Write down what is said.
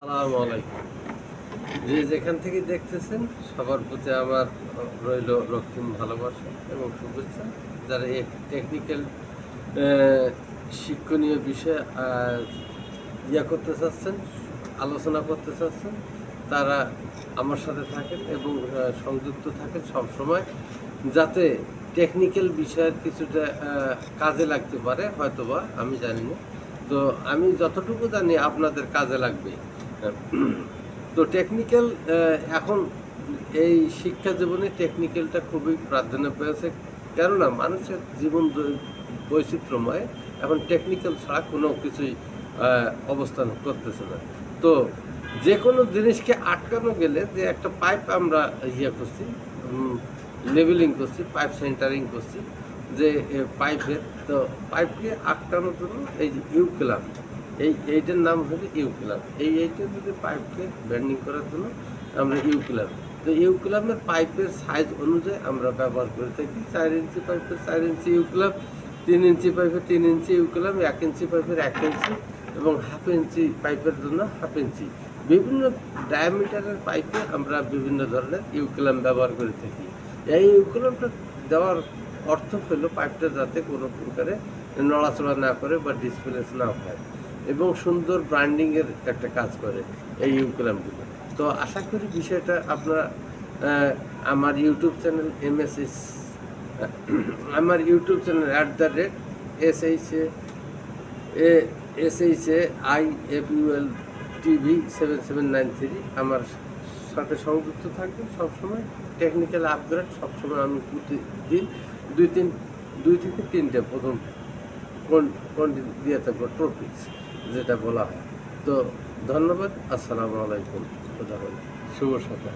আসসালামু আলাইকুম। যে যেখান থেকে দেখতেছেন সবার প্রতি আমার রইল রক্তিম ভালোবাসা এবং শুভেচ্ছা। যারা এই টেকনিক্যাল শিক্ষণীয় বিষয়ে করতে চাচ্ছেন, আলোচনা করতে চাচ্ছেন, তারা আমার সাথে থাকেন এবং সংযুক্ত থাকেন সবসময়, যাতে টেকনিক্যাল বিষয়ের কিছুটা কাজে লাগতে পারে, হয়তোবা আমি জানি না। তো আমি যতটুকু জানি আপনাদের কাজে লাগবে। তো টেকনিক্যাল এখন এই শিক্ষা জীবনে টেকনিক্যালটা খুবই প্রাধান্য পেয়েছে, কেননা মানুষের জীবন বৈচিত্র্যময়। এখন টেকনিক্যাল ছাড়া কোনো কিছুই অবস্থান করতেছে না। তো যে কোনো জিনিসকে আটকানো গেলে, যে একটা পাইপ আমরা করছি, লেভেলিং করছি, পাইপ সেন্টারিং করছি, যে পাইপের, তো পাইপকে আটকানোর জন্য এই যে ইউক্লাম, এইটার নাম হচ্ছে ইউক্লাম। এইটা যদি পাইপকে ব্যান্ডিং করার জন্য আমরা ইউক্লাম, তো ইউক্লামের পাইপের সাইজ অনুযায়ী আমরা ব্যবহার করে থাকি। 4 ইঞ্চি পাইপের 4 ইঞ্চি ইউক্লাম, 3 ইঞ্চি পাইপের 3 ইঞ্চি ইউক্লাম, 1 ইঞ্চি পাইপের 1 ইঞ্চি এবং হাফ ইঞ্চি পাইপের জন্য হাফ ইঞ্চি। বিভিন্ন ডায়ামিটারের পাইপে আমরা বিভিন্ন ধরনের ইউক্লাম ব্যবহার করে থাকি। এই ইউক্লামটা দেওয়ার অর্থ হলো পাইপটা যাতে কোনো প্রকারে নড়াচড়া না করে বা ডিসপ্লেস না হয় এবং সুন্দর ব্র্যান্ডিংয়ের একটা কাজ করে এই ইউক্লামগুলো। তো আশা করি বিষয়টা আপনারা আমার ইউটিউব চ্যানেল আমার ইউটিউব চ্যানেল SHAIFUL TV 7793 আমার সাথে সংযুক্ত থাকবেন সবসময়। টেকনিক্যাল আপগ্রেড সবসময় আমি প্রতিদিন 2 থেকে 3টে প্রথম কোন দিয়ে থাকবো টপিকস, যেটা বলা হয়। তো ধন্যবাদ। আসসালামু আলাইকুম। শুভ সকাল।